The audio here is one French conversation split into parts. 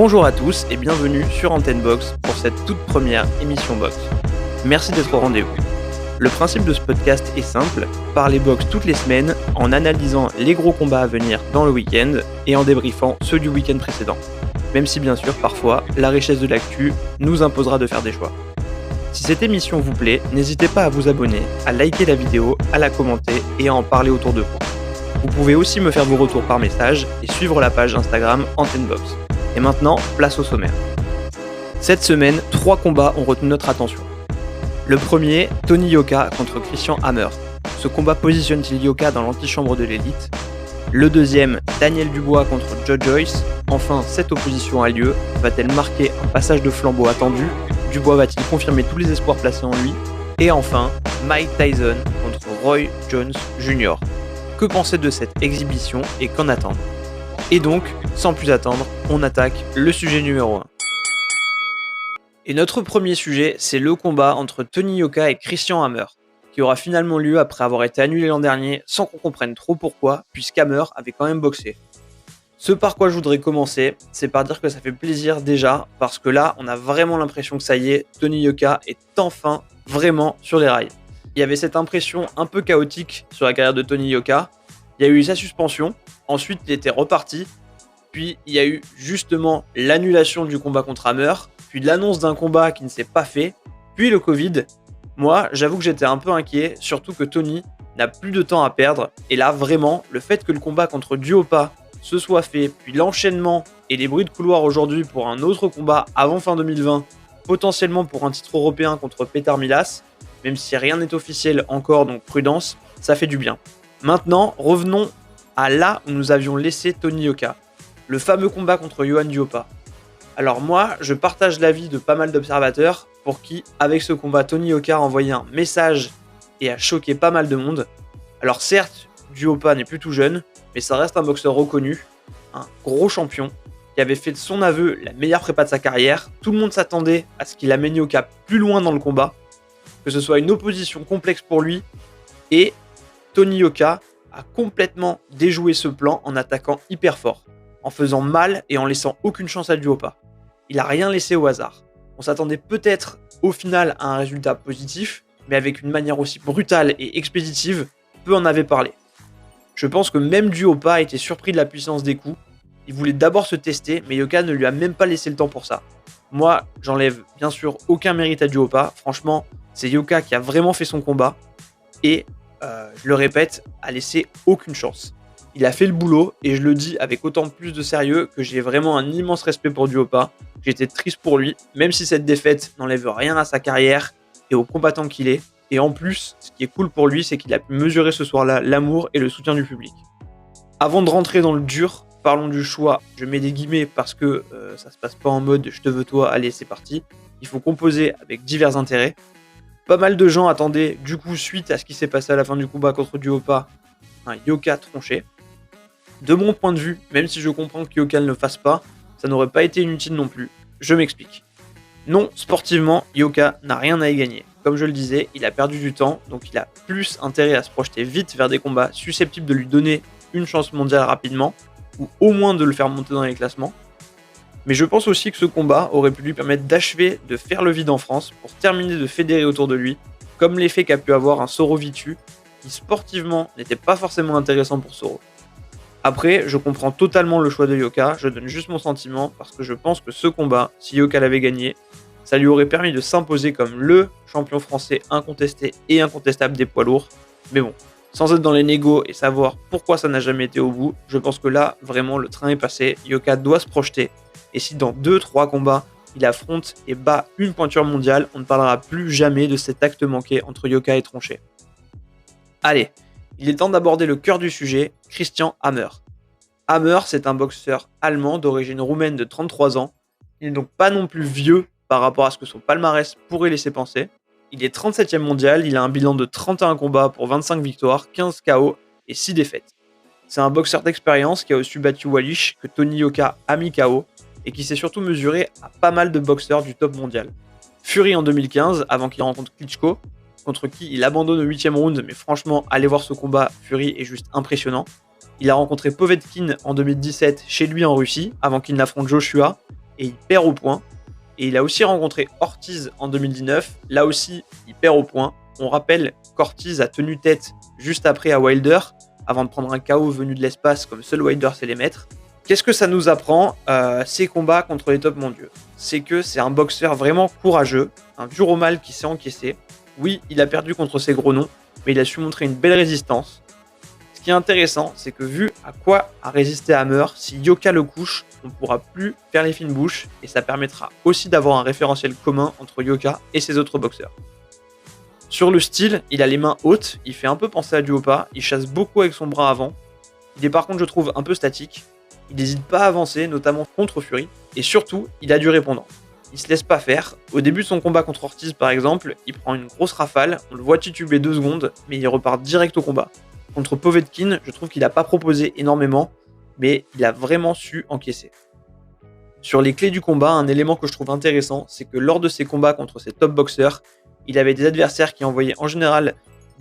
Bonjour à tous et bienvenue sur Antenne Box pour cette toute première émission Box. Merci d'être au rendez-vous. Le principe de ce podcast est simple, parler box toutes les semaines en analysant les gros combats à venir dans le week-end et en débriefant ceux du week-end précédent. Même si bien sûr parfois la richesse de l'actu nous imposera de faire des choix. Si cette émission vous plaît, n'hésitez pas à vous abonner, à liker la vidéo, à la commenter et à en parler autour de vous. Vous pouvez aussi me faire vos retours par message et suivre la page Instagram Antenne Box. Et maintenant, place au sommaire. Cette semaine, 3 combats ont retenu notre attention. Le premier, Tony Yoka contre Christian Hammer. Ce combat positionne-t-il Yoka dans l'antichambre de l'élite ? Le deuxième, Daniel Dubois contre Joe Joyce. Enfin, cette opposition a lieu. Va-t-elle marquer un passage de flambeau attendu ? Dubois va-t-il confirmer tous les espoirs placés en lui ? Et enfin, Mike Tyson contre Roy Jones Jr. Que penser de cette exhibition et qu'en attendre ? Et donc, sans plus attendre, on attaque le sujet numéro 1. Et notre premier sujet, c'est le combat entre Tony Yoka et Christian Hammer, qui aura finalement lieu après avoir été annulé l'an dernier sans qu'on comprenne trop pourquoi, puisqu'Hammer avait quand même boxé. Ce par quoi je voudrais commencer, c'est par dire que ça fait plaisir déjà, parce que là, on a vraiment l'impression que ça y est, Tony Yoka est enfin vraiment sur les rails. Il y avait cette impression un peu chaotique sur la carrière de Tony Yoka. Il y a eu sa suspension, ensuite il était reparti, puis il y a eu justement l'annulation du combat contre Hammer, puis l'annonce d'un combat qui ne s'est pas fait, puis le Covid. Moi, j'avoue que j'étais un peu inquiet, surtout que Tony n'a plus de temps à perdre, et là vraiment, le fait que le combat contre Duopa se soit fait, puis l'enchaînement et les bruits de couloir aujourd'hui pour un autre combat avant fin 2020, potentiellement pour un titre européen contre Petar Milas, même si rien n'est officiel encore, donc prudence, ça fait du bien. Maintenant, revenons à là où nous avions laissé Tony Yoka, le fameux combat contre Yohan Duopa. Alors moi, je partage l'avis de pas mal d'observateurs pour qui, avec ce combat, Tony Yoka a envoyé un message et a choqué pas mal de monde. Alors certes, Duopa n'est plus tout jeune, mais ça reste un boxeur reconnu, un gros champion, qui avait fait de son aveu la meilleure prépa de sa carrière. Tout le monde s'attendait à ce qu'il amène Yoka plus loin dans le combat, que ce soit une opposition complexe pour lui, et Tony Yoka a complètement déjoué ce plan en attaquant hyper fort, en faisant mal et en laissant aucune chance à Duopa. Il a rien laissé au hasard. On s'attendait peut-être au final à un résultat positif, mais avec une manière aussi brutale et expéditive, peu en avait parlé. Je pense que même Duopa a été surpris de la puissance des coups. Il voulait d'abord se tester, mais Yoka ne lui a même pas laissé le temps pour ça. Moi, j'enlève bien sûr aucun mérite à Duopa. Franchement, c'est Yoka qui a vraiment fait son combat. Et, je le répète, a laissé aucune chance. Il a fait le boulot, et je le dis avec autant plus de sérieux que j'ai vraiment un immense respect pour Duopa. J'étais triste pour lui, même si cette défaite n'enlève rien à sa carrière et au combattant qu'il est. Et en plus, ce qui est cool pour lui, c'est qu'il a pu mesurer ce soir-là l'amour et le soutien du public. Avant de rentrer dans le dur, parlons du choix. Je mets des guillemets parce que ça se passe pas en mode « je te veux toi, allez c'est parti ». Il faut composer avec divers intérêts. Pas mal de gens attendaient, du coup, suite à ce qui s'est passé à la fin du combat contre Duopa, un Yoka tronché. De mon point de vue, même si je comprends que Yoka ne le fasse pas, ça n'aurait pas été inutile non plus. Je m'explique. Non, sportivement, Yoka n'a rien à y gagner. Comme je le disais, il a perdu du temps, donc il a plus intérêt à se projeter vite vers des combats susceptibles de lui donner une chance mondiale rapidement, ou au moins de le faire monter dans les classements. Mais je pense aussi que ce combat aurait pu lui permettre d'achever de faire le vide en France pour terminer de fédérer autour de lui, comme l'effet qu'a pu avoir un Soro Vitu, qui sportivement n'était pas forcément intéressant pour Soro. Après, je comprends totalement le choix de Yoka, je donne juste mon sentiment, parce que je pense que ce combat, si Yoka l'avait gagné, ça lui aurait permis de s'imposer comme le champion français incontesté et incontestable des poids lourds. Mais bon, sans être dans les négos et savoir pourquoi ça n'a jamais été au bout, je pense que là, vraiment, le train est passé, Yoka doit se projeter. Et si dans 2-3 combats, il affronte et bat une pointure mondiale, on ne parlera plus jamais de cet acte manqué entre Yoka et Tronché. Allez, il est temps d'aborder le cœur du sujet, Christian Hammer. Hammer, c'est un boxeur allemand d'origine roumaine de 33 ans. Il n'est donc pas non plus vieux par rapport à ce que son palmarès pourrait laisser penser. Il est 37e mondial, il a un bilan de 31 combats pour 25 victoires, 15 KO et 6 défaites. C'est un boxeur d'expérience qui a aussi battu Wallisch, que Tony Yoka a mis KO, et qui s'est surtout mesuré à pas mal de boxeurs du top mondial. Fury en 2015, avant qu'il rencontre Klitschko, contre qui il abandonne au 8ème round, mais franchement, allez voir ce combat, Fury est juste impressionnant. Il a rencontré Povetkin en 2017 chez lui en Russie, avant qu'il n'affronte Joshua, et il perd au point. Et il a aussi rencontré Ortiz en 2019, là aussi il perd au point. On rappelle qu'Ortiz a tenu tête juste après à Wilder, avant de prendre un KO venu de l'espace comme seul Wilder sait les mettre. Qu'est-ce que ça nous apprend, ces combats contre les top mondiaux? C'est que c'est un boxeur vraiment courageux, un dur au mal qui s'est encaissé. Oui, il a perdu contre ses gros noms, mais il a su montrer une belle résistance. Ce qui est intéressant, c'est que vu à quoi a résisté Hammer, si Yoka le couche, on ne pourra plus faire les fines bouches et ça permettra aussi d'avoir un référentiel commun entre Yoka et ses autres boxeurs. Sur le style, il a les mains hautes, il fait un peu penser à Duhaupas, il chasse beaucoup avec son bras avant. Il est par contre, je trouve, un peu statique. Il n'hésite pas à avancer, notamment contre Fury, et surtout, il a du répondant. Il se laisse pas faire. Au début de son combat contre Ortiz, par exemple, il prend une grosse rafale, on le voit tituber 2 secondes, mais il repart direct au combat. Contre Povetkin, je trouve qu'il n'a pas proposé énormément, mais il a vraiment su encaisser. Sur les clés du combat, un élément que je trouve intéressant, c'est que lors de ses combats contre ses top boxeurs, il avait des adversaires qui envoyaient en général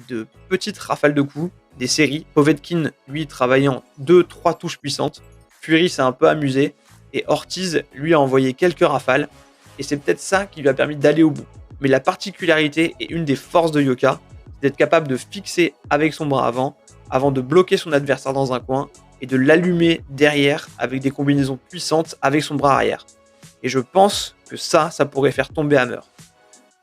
de petites rafales de coups, des séries. Povetkin, lui, travaillait en 2-3 touches puissantes. Fury s'est un peu amusé, et Ortiz, lui, a envoyé quelques rafales, et c'est peut-être ça qui lui a permis d'aller au bout. Mais la particularité et une des forces de Yoka, c'est d'être capable de fixer avec son bras avant de bloquer son adversaire dans un coin, et de l'allumer derrière avec des combinaisons puissantes avec son bras arrière. Et je pense que ça pourrait faire tomber Hammer.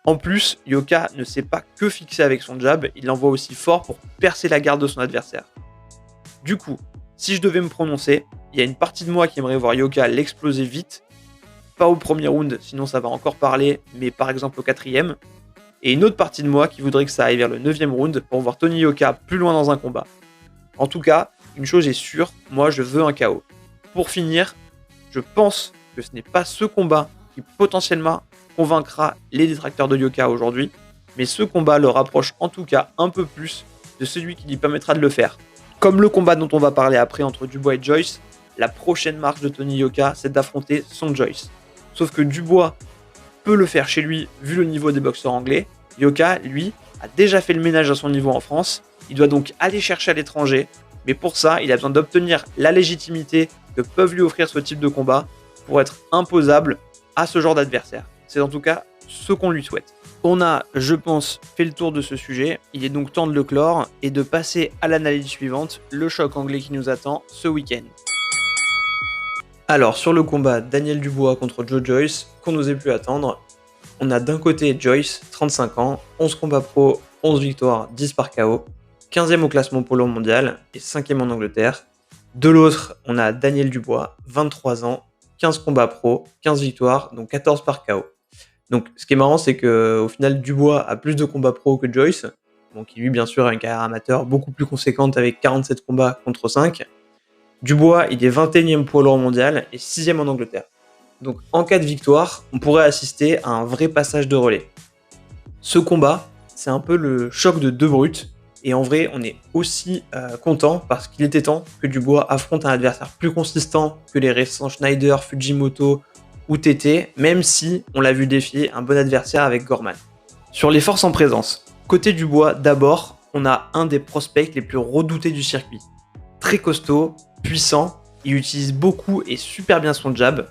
En plus, Yoka ne sait pas que fixer avec son jab, il l'envoie aussi fort pour percer la garde de son adversaire. Du coup, si je devais me prononcer, il y a une partie de moi qui aimerait voir Yoka l'exploser vite, pas au premier round, sinon ça va encore parler, mais par exemple au 4ème, et une autre partie de moi qui voudrait que ça aille vers le 9ème round pour voir Tony Yoka plus loin dans un combat. En tout cas, une chose est sûre, moi je veux un KO. Pour finir, je pense que ce n'est pas ce combat qui potentiellement convaincra les détracteurs de Yoka aujourd'hui, mais ce combat le rapproche en tout cas un peu plus de celui qui lui permettra de le faire. Comme le combat dont on va parler après entre Dubois et Joyce, la prochaine marche de Tony Yoka, c'est d'affronter son Joyce. Sauf que Dubois peut le faire chez lui vu le niveau des boxeurs anglais. Yoka, lui, a déjà fait le ménage à son niveau en France, il doit donc aller chercher à l'étranger, mais pour ça, il a besoin d'obtenir la légitimité que peuvent lui offrir ce type de combat pour être imposable à ce genre d'adversaire. C'est en tout cas ce qu'on lui souhaite. On a, je pense, fait le tour de ce sujet. Il est donc temps de le clore et de passer à l'analyse suivante, le choc anglais qui nous attend ce week-end. Alors, sur le combat Daniel Dubois contre Joe Joyce, qu'on n'osait plus attendre, on a d'un côté Joyce, 35 ans, 11 combats pro, 11 victoires, 10 par KO, 15e au classement polo mondial et 5e en Angleterre. De l'autre, on a Daniel Dubois, 23 ans, 15 combats pro, 15 victoires, donc 14 par KO. Donc, ce qui est marrant, c'est qu'au final, Dubois a plus de combats pro que Joyce, donc qui lui, bien sûr, a une carrière amateur beaucoup plus conséquente avec 47 combats contre 5. Dubois, il est 21e poids lourd mondial et 6e en Angleterre. Donc, en cas de victoire, on pourrait assister à un vrai passage de relais. Ce combat, c'est un peu le choc de deux brutes, et en vrai, on est aussi content parce qu'il était temps que Dubois affronte un adversaire plus consistant que les récents Schneider, Fujimoto ou TT, même si on l'a vu défier un bon adversaire avec Gorman. Sur les forces en présence, côté Dubois, d'abord, on a un des prospects les plus redoutés du circuit. Très costaud, puissant, il utilise beaucoup et super bien son jab,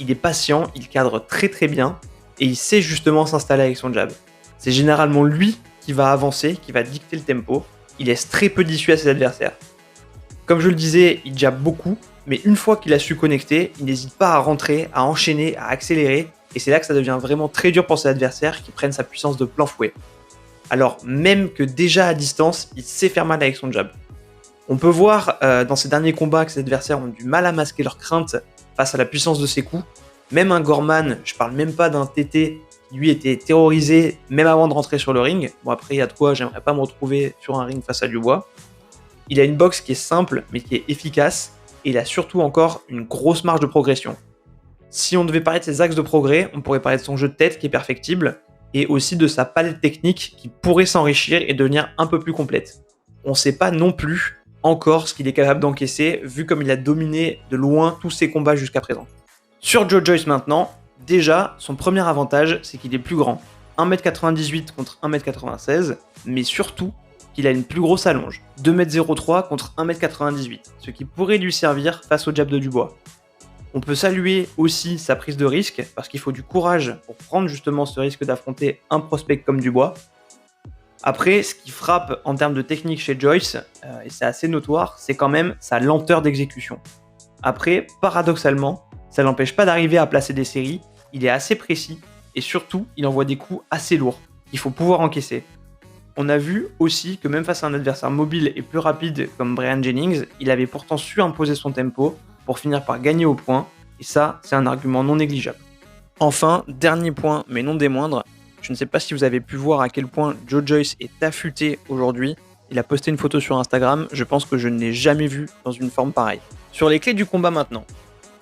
il est patient, il cadre très très bien, et il sait justement s'installer avec son jab. C'est généralement lui qui va avancer, qui va dicter le tempo, il laisse très peu d'issue à ses adversaires. Comme je le disais, il jab beaucoup, mais une fois qu'il a su connecter, il n'hésite pas à rentrer, à enchaîner, à accélérer, et c'est là que ça devient vraiment très dur pour ses adversaires qui prennent sa puissance de plein fouet. Alors même que déjà à distance, il sait faire mal avec son jab. On peut voir dans ses derniers combats que ses adversaires ont du mal à masquer leurs craintes face à la puissance de ses coups. Même un Gorman, je parle même pas d'un TT qui lui était terrorisé même avant de rentrer sur le ring. Bon après il y a de quoi, j'aimerais pas me retrouver sur un ring face à Dubois. Il a une boxe qui est simple mais qui est efficace et il a surtout encore une grosse marge de progression. Si on devait parler de ses axes de progrès, on pourrait parler de son jeu de tête qui est perfectible et aussi de sa palette technique qui pourrait s'enrichir et devenir un peu plus complète. On sait pas non plus encore ce qu'il est capable d'encaisser vu comme il a dominé de loin tous ses combats jusqu'à présent. Sur Joe Joyce maintenant, déjà son premier avantage c'est qu'il est plus grand, 1m98 contre 1m96, mais surtout qu'il a une plus grosse allonge, 2m03 contre 1m98, ce qui pourrait lui servir face au jab de Dubois. On peut saluer aussi sa prise de risque, parce qu'il faut du courage pour prendre justement ce risque d'affronter un prospect comme Dubois. Après, ce qui frappe en termes de technique chez Joyce, et c'est assez notoire, c'est quand même sa lenteur d'exécution. Après, paradoxalement, ça l'empêche pas d'arriver à placer des séries, il est assez précis, et surtout, il envoie des coups assez lourds, qu'il faut pouvoir encaisser. On a vu aussi que même face à un adversaire mobile et plus rapide comme Brian Jennings, il avait pourtant su imposer son tempo pour finir par gagner au point, et ça, c'est un argument non négligeable. Enfin, dernier point, mais non des moindres, je ne sais pas si vous avez pu voir à quel point Joe Joyce est affûté aujourd'hui. Il a posté une photo sur Instagram, je pense que je ne l'ai jamais vu dans une forme pareille. Sur les clés du combat maintenant,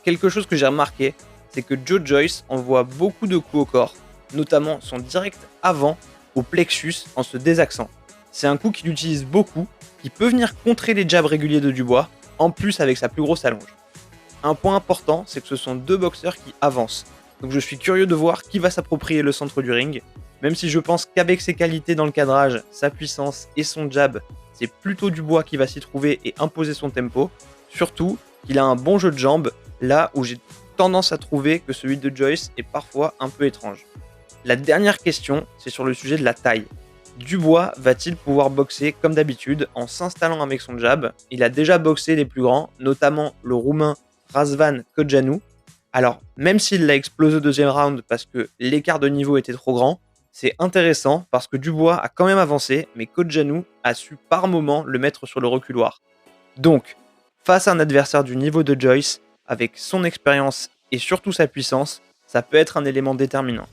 quelque chose que j'ai remarqué, c'est que Joe Joyce envoie beaucoup de coups au corps, notamment son direct avant au plexus en se désaxant. C'est un coup qu'il utilise beaucoup, qui peut venir contrer les jabs réguliers de Dubois, en plus avec sa plus grosse allonge. Un point important, c'est que ce sont deux boxeurs qui avancent. Donc je suis curieux de voir qui va s'approprier le centre du ring, même si je pense qu'avec ses qualités dans le cadrage, sa puissance et son jab, c'est plutôt Dubois qui va s'y trouver et imposer son tempo. Surtout qu'il a un bon jeu de jambes, là où j'ai tendance à trouver que celui de Joyce est parfois un peu étrange. La dernière question, c'est sur le sujet de la taille. Dubois va-t-il pouvoir boxer comme d'habitude en s'installant avec son jab ? Il a déjà boxé les plus grands, notamment le roumain Razvan Kotjanu. Alors, même s'il l'a explosé au deuxième round parce que l'écart de niveau était trop grand, c'est intéressant parce que Dubois a quand même avancé, mais Kotjanu a su par moments le mettre sur le reculoir. Donc, face à un adversaire du niveau de Joyce, avec son expérience et surtout sa puissance, ça peut être un élément déterminant.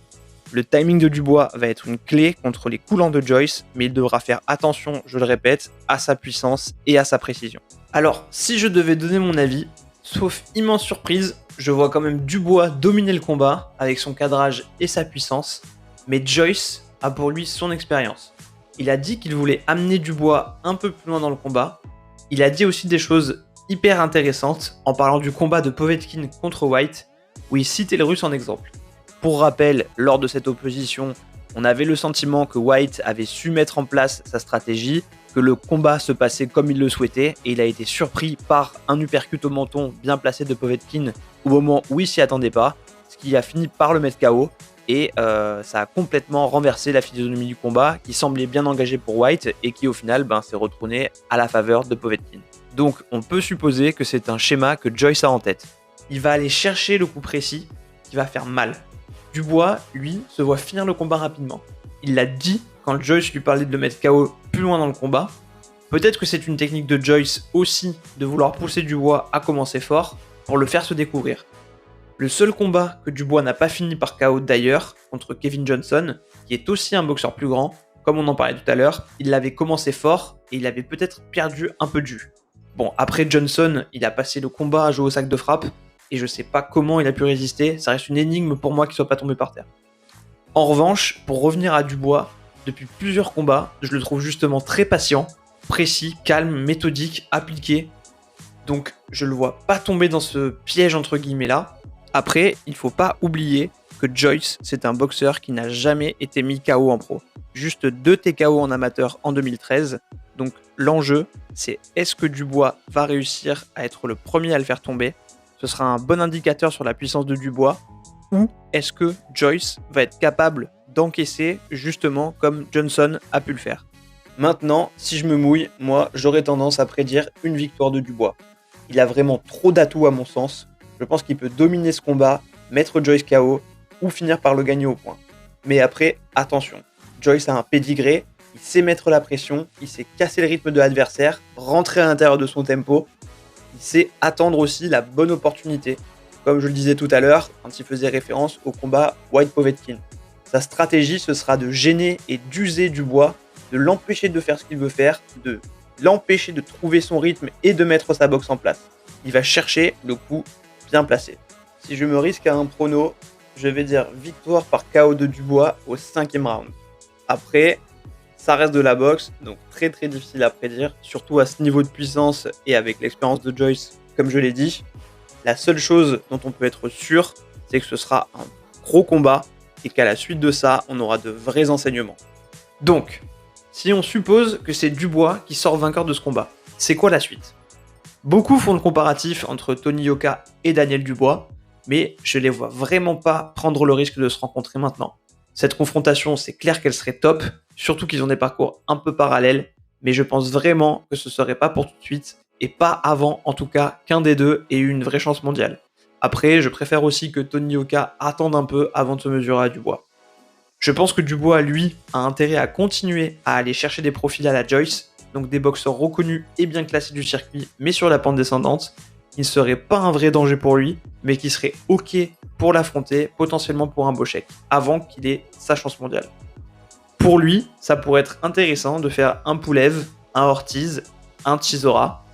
Le timing de Dubois va être une clé contre les coups lents de Joyce, mais il devra faire attention, je le répète, à sa puissance et à sa précision. Alors, si je devais donner mon avis, sauf immense surprise, je vois quand même Dubois dominer le combat avec son cadrage et sa puissance, mais Joyce a pour lui son expérience. Il a dit qu'il voulait amener Dubois un peu plus loin dans le combat. Il a dit aussi des choses hyper intéressantes en parlant du combat de Povetkin contre White, où il citait le russe en exemple. Pour rappel, lors de cette opposition, on avait le sentiment que White avait su mettre en place sa stratégie, que le combat se passait comme il le souhaitait, et il a été surpris par un uppercut au menton bien placé de Povetkin au moment où il s'y attendait pas, ce qui a fini par le mettre KO, et ça a complètement renversé la physionomie du combat, qui semblait bien engagé pour White, et qui au final s'est retourné à la faveur de Povetkin. Donc on peut supposer que c'est un schéma que Joyce a en tête. Il va aller chercher le coup précis qui va faire mal. Dubois, lui, se voit finir le combat rapidement. Il l'a dit quand Joyce lui parlait de le mettre KO plus loin dans le combat. Peut-être que c'est une technique de Joyce aussi de vouloir pousser Dubois à commencer fort pour le faire se découvrir. Le seul combat que Dubois n'a pas fini par KO d'ailleurs, contre Kevin Johnson, qui est aussi un boxeur plus grand, comme on en parlait tout à l'heure, il l'avait commencé fort et il avait peut-être perdu un peu de jus. Bon, après Johnson, il a passé le combat à jouer au sac de frappe, et je sais pas comment il a pu résister, ça reste une énigme pour moi qu'il soit pas tombé par terre. En revanche, pour revenir à Dubois, depuis plusieurs combats, je le trouve justement très patient, précis, calme, méthodique, appliqué, donc je le vois pas tomber dans ce piège entre guillemets là. Après, il faut pas oublier que Joyce, c'est un boxeur qui n'a jamais été mis KO en pro. Juste 2 TKO en amateur en 2013, donc l'enjeu, c'est est-ce que Dubois va réussir à être le premier à le faire tomber ? Ce sera un bon indicateur sur la puissance de Dubois, ou est-ce que Joyce va être capable d'encaisser justement comme Johnson a pu le faire. Maintenant, si je me mouille, moi j'aurais tendance à prédire une victoire de Dubois. Il a vraiment trop d'atouts à mon sens, je pense qu'il peut dominer ce combat, mettre Joyce KO, ou finir par le gagner au point. Mais après, attention, Joyce a un pédigré, il sait mettre la pression, il sait casser le rythme de l'adversaire, rentrer à l'intérieur de son tempo, il sait attendre aussi la bonne opportunité, comme je le disais tout à l'heure quand il faisait référence au combat White-Povetkin. Sa stratégie, ce sera de gêner et d'user Dubois, de l'empêcher de faire ce qu'il veut faire, de l'empêcher de trouver son rythme et de mettre sa boxe en place. Il va chercher le coup bien placé. Si je me risque à un prono, je vais dire victoire par KO de Dubois au 5e round. Après, ça reste de la boxe, donc très très difficile à prédire, surtout à ce niveau de puissance et avec l'expérience de Joyce, comme je l'ai dit. La seule chose dont on peut être sûr, c'est que ce sera un gros combat et qu'à la suite de ça, on aura de vrais enseignements. Donc, si on suppose que c'est Dubois qui sort vainqueur de ce combat, c'est quoi la suite ? Beaucoup font le comparatif entre Tony Yoka et Daniel Dubois, mais je les vois vraiment pas prendre le risque de se rencontrer maintenant. Cette confrontation, c'est clair qu'elle serait top, surtout qu'ils ont des parcours un peu parallèles, mais je pense vraiment que ce serait pas pour tout de suite, et pas avant en tout cas qu'un des deux ait eu une vraie chance mondiale. Après, je préfère aussi que Tony Yoka attende un peu avant de se mesurer à Dubois. Je pense que Dubois, lui, a intérêt à continuer à aller chercher des profils à la Joyce, donc des boxeurs reconnus et bien classés du circuit, mais sur la pente descendante, qui ne serait pas un vrai danger pour lui, mais qui serait ok pour l'affronter, potentiellement pour un beau chèque, avant qu'il ait sa chance mondiale. Pour lui, ça pourrait être intéressant de faire un Pulev, un Ortiz, un Chisora.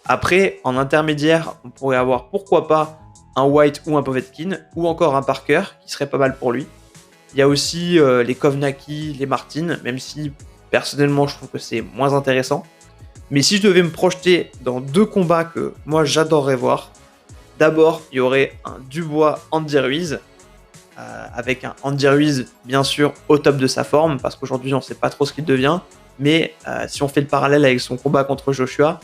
Après, en intermédiaire, on pourrait avoir pourquoi pas un White ou un Povetkin, ou encore un Parker, qui serait pas mal pour lui. Il y a aussi les Kovnacki, les Martin, même si personnellement je trouve que c'est moins intéressant. Mais si je devais me projeter dans deux combats que moi j'adorerais voir, d'abord il y aurait un Dubois-Andy Ruiz, avec un Andy Ruiz bien sûr au top de sa forme, parce qu'aujourd'hui on ne sait pas trop ce qu'il devient, mais si on fait le parallèle avec son combat contre Joshua,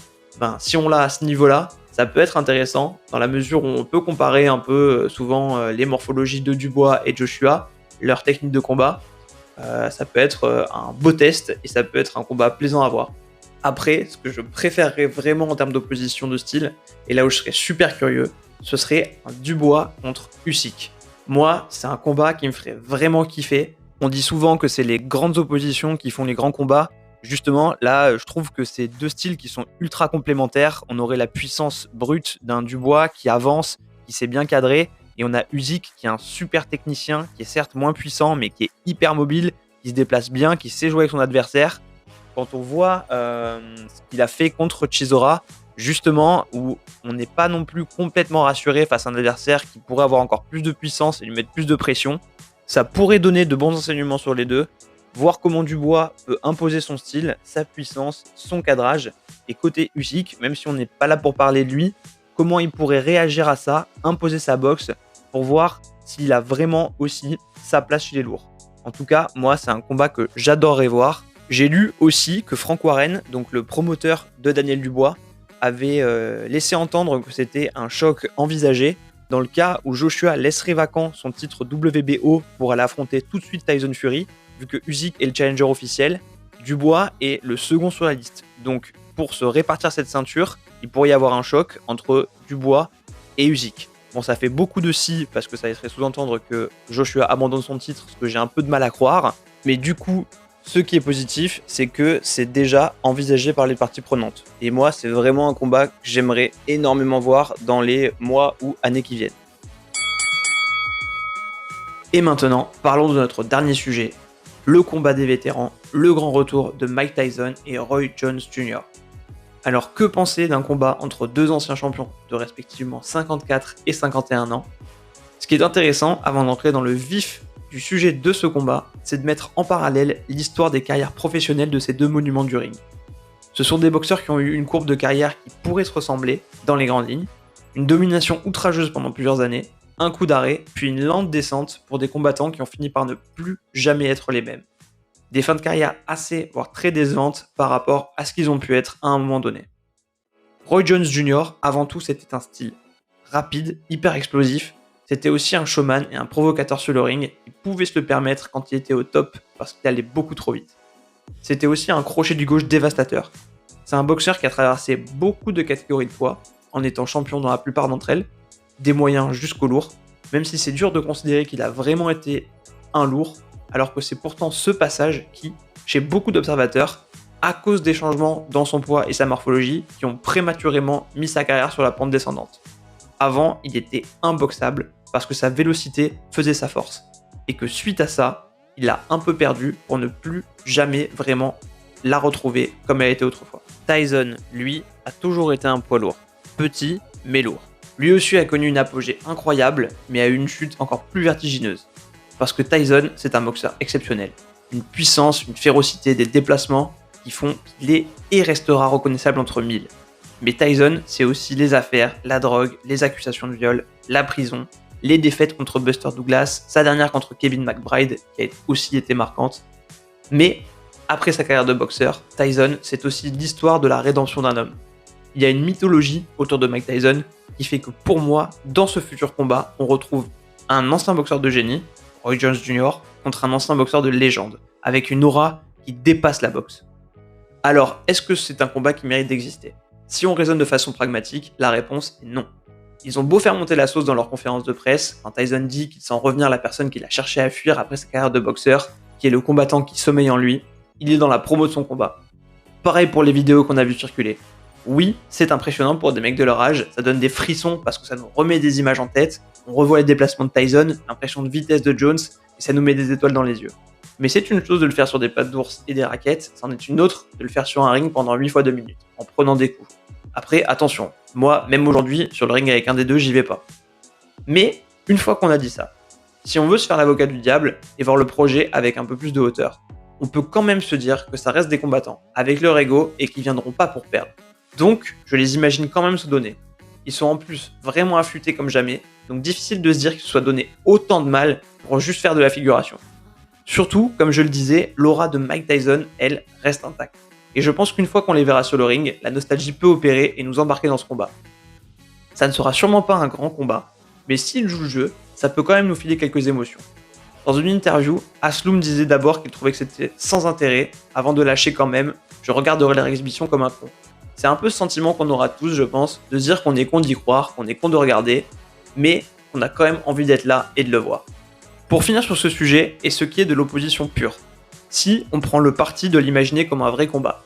si on l'a à ce niveau-là, ça peut être intéressant, dans la mesure où on peut comparer un peu souvent les morphologies de Dubois et Joshua, leur technique de combat. Ça peut être un beau test et ça peut être un combat plaisant à voir. Après, ce que je préférerais vraiment en termes d'opposition de style, et là où je serais super curieux, ce serait un Dubois contre Usyk. Moi, c'est un combat qui me ferait vraiment kiffer. On dit souvent que c'est les grandes oppositions qui font les grands combats. Justement, là, je trouve que c'est deux styles qui sont ultra complémentaires. On aurait la puissance brute d'un Dubois qui avance, qui s'est bien cadré, et on a Usyk qui est un super technicien, qui est certes moins puissant, mais qui est hyper mobile, qui se déplace bien, qui sait jouer avec son adversaire. Quand on voit ce qu'il a fait contre Chisora, justement, où on n'est pas non plus complètement rassuré face à un adversaire qui pourrait avoir encore plus de puissance et lui mettre plus de pression, ça pourrait donner de bons enseignements sur les deux, voir comment Dubois peut imposer son style, sa puissance, son cadrage, et côté Usyk, même si on n'est pas là pour parler de lui, comment il pourrait réagir à ça, imposer sa boxe, pour voir s'il a vraiment aussi sa place chez les lourds. En tout cas, moi, c'est un combat que j'adorerais voir. J'ai lu aussi que Frank Warren, donc le promoteur de Daniel Dubois, avait laissé entendre que c'était un choc envisagé dans le cas où Joshua laisserait vacant son titre WBO pour aller affronter tout de suite Tyson Fury, vu que Usyk est le challenger officiel. Dubois est le second sur la liste. Donc, pour se répartir cette ceinture, il pourrait y avoir un choc entre Dubois et Usyk. Bon, ça fait beaucoup de si, parce que ça laisserait sous-entendre que Joshua abandonne son titre, ce que j'ai un peu de mal à croire. Mais du coup, ce qui est positif, c'est que c'est déjà envisagé par les parties prenantes. Et moi, c'est vraiment un combat que j'aimerais énormément voir dans les mois ou années qui viennent. Et maintenant, parlons de notre dernier sujet, le combat des vétérans, le grand retour de Mike Tyson et Roy Jones Jr. Alors que penser d'un combat entre deux anciens champions de respectivement 54 et 51 ans ? Ce qui est intéressant, avant d'entrer dans le vif du sujet de ce combat, c'est de mettre en parallèle l'histoire des carrières professionnelles de ces deux monuments du ring. Ce sont des boxeurs qui ont eu une courbe de carrière qui pourrait se ressembler, dans les grandes lignes, une domination outrageuse pendant plusieurs années, un coup d'arrêt, puis une lente descente pour des combattants qui ont fini par ne plus jamais être les mêmes. Des fins de carrière assez, voire très décevantes par rapport à ce qu'ils ont pu être à un moment donné. Roy Jones Jr., avant tout, c'était un style rapide, hyper explosif. C'était aussi un showman et un provocateur sur le ring. Il pouvait se le permettre quand il était au top parce qu'il allait beaucoup trop vite. C'était aussi un crochet du gauche dévastateur. C'est un boxeur qui a traversé beaucoup de catégories de poids, en étant champion dans la plupart d'entre elles, des moyens jusqu'au lourd, même si c'est dur de considérer qu'il a vraiment été un lourd, alors que c'est pourtant ce passage qui, chez beaucoup d'observateurs, à cause des changements dans son poids et sa morphologie, qui ont prématurément mis sa carrière sur la pente descendante. Avant, il était imboxable parce que sa vélocité faisait sa force, et que suite à ça, il a un peu perdu pour ne plus jamais vraiment la retrouver comme elle était autrefois. Tyson, lui, a toujours été un poids lourd, petit mais lourd. Lui aussi a connu une apogée incroyable, mais a eu une chute encore plus vertigineuse. Parce que Tyson, c'est un boxeur exceptionnel. Une puissance, une férocité, des déplacements qui font qu'il est et restera reconnaissable entre mille. Mais Tyson, c'est aussi les affaires, la drogue, les accusations de viol, la prison, les défaites contre Buster Douglas, sa dernière contre Kevin McBride, qui a aussi été marquante. Mais, après sa carrière de boxeur, Tyson, c'est aussi l'histoire de la rédemption d'un homme. il y a une mythologie autour de Mike Tyson qui fait que pour moi, dans ce futur combat, on retrouve un ancien boxeur de génie, Roy Jones Jr., contre un ancien boxeur de légende, avec une aura qui dépasse la boxe. Alors, est-ce que c'est un combat qui mérite d'exister ? Si on raisonne de façon pragmatique, la réponse est non. Ils ont beau faire monter la sauce dans leur conférence de presse, quand Tyson dit qu'il sent revenir la personne qu'il a cherché à fuir après sa carrière de boxeur, qui est le combattant qui sommeille en lui, il est dans la promo de son combat. Pareil pour les vidéos qu'on a vues circuler. Oui, c'est impressionnant pour des mecs de leur âge, ça donne des frissons parce que ça nous remet des images en tête, on revoit les déplacements de Tyson, l'impression de vitesse de Jones, et ça nous met des étoiles dans les yeux. Mais c'est une chose de le faire sur des pattes d'ours et des raquettes, c'en est une autre de le faire sur un ring pendant 8 fois 2 minutes, en prenant des coups. Après, attention, moi, même aujourd'hui, sur le ring avec un des deux, j'y vais pas. Mais, une fois qu'on a dit ça, si on veut se faire l'avocat du diable et voir le projet avec un peu plus de hauteur, on peut quand même se dire que ça reste des combattants, avec leur ego et qui viendront pas pour perdre. Donc, je les imagine quand même se donner. Ils sont en plus vraiment affûtés comme jamais, donc difficile de se dire qu'ils se soient donné autant de mal pour juste faire de la figuration. Surtout, comme je le disais, l'aura de Mike Tyson, elle, reste intacte. Et je pense qu'une fois qu'on les verra sur le ring, la nostalgie peut opérer et nous embarquer dans ce combat. Ça ne sera sûrement pas un grand combat, mais s'il joue le jeu, ça peut quand même nous filer quelques émotions. Dans une interview, Asloum disait d'abord qu'il trouvait que c'était sans intérêt, avant de lâcher quand même « je regarderai leur exhibition comme un con ». C'est un peu ce sentiment qu'on aura tous, je pense, de se dire qu'on est con d'y croire, qu'on est con de regarder, mais qu'on a quand même envie d'être là et de le voir. Pour finir sur ce sujet, et ce qui est de l'opposition pure, si on prend le parti de l'imaginer comme un vrai combat,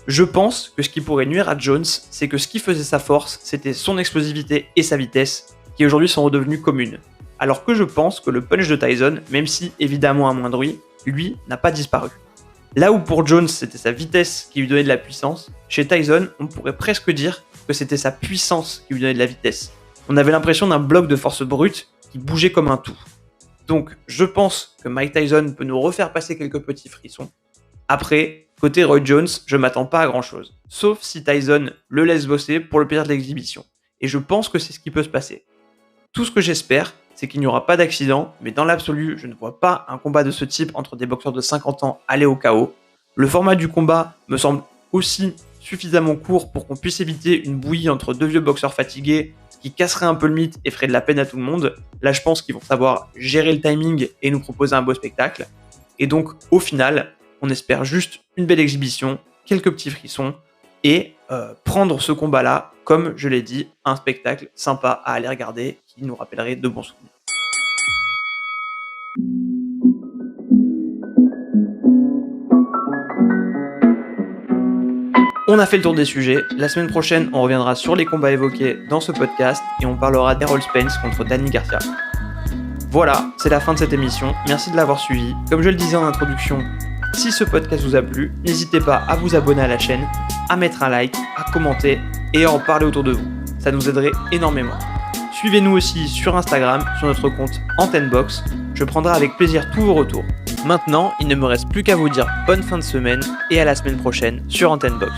je pense que ce qui pourrait nuire à Jones, c'est que ce qui faisait sa force, c'était son explosivité et sa vitesse, qui aujourd'hui sont redevenues communes. Alors que je pense que le punch de Tyson, même si évidemment amoindri, lui, n'a pas disparu. Là où pour Jones, c'était sa vitesse qui lui donnait de la puissance, chez Tyson, on pourrait presque dire que c'était sa puissance qui lui donnait de la vitesse. On avait l'impression d'un bloc de force brute qui bougeait comme un tout. Donc, je pense que Mike Tyson peut nous refaire passer quelques petits frissons. Après, côté Roy Jones, je m'attends pas à grand chose. Sauf si Tyson le laisse bosser pour le plaisir de l'exhibition. Et je pense que c'est ce qui peut se passer. Tout ce que j'espère, c'est qu'il n'y aura pas d'accident, mais dans l'absolu, je ne vois pas un combat de ce type entre des boxeurs de 50 ans aller au chaos. Le format du combat me semble aussi suffisamment court pour qu'on puisse éviter une bouillie entre deux vieux boxeurs fatigués, ce qui casserait un peu le mythe et ferait de la peine à tout le monde. Là, je pense qu'ils vont savoir gérer le timing et nous proposer un beau spectacle. Et donc, au final, on espère juste une belle exhibition, quelques petits frissons, et prendre ce combat-là, comme je l'ai dit, un spectacle sympa à aller regarder, qui nous rappellerait de bons souvenirs. On a fait le tour des sujets. La semaine prochaine, on reviendra sur les combats évoqués dans ce podcast et on parlera d'Errol Spence contre Danny Garcia. Voilà, c'est la fin de cette émission. Merci de l'avoir suivi. Comme je le disais en introduction, si ce podcast vous a plu, n'hésitez pas à vous abonner à la chaîne, à mettre un like, à commenter et à en parler autour de vous. Ça nous aiderait énormément. Suivez-nous aussi sur Instagram, sur notre compte AntenneBox. Je prendrai avec plaisir tous vos retours. Maintenant, il ne me reste plus qu'à vous dire bonne fin de semaine et à la semaine prochaine sur AntenneBox.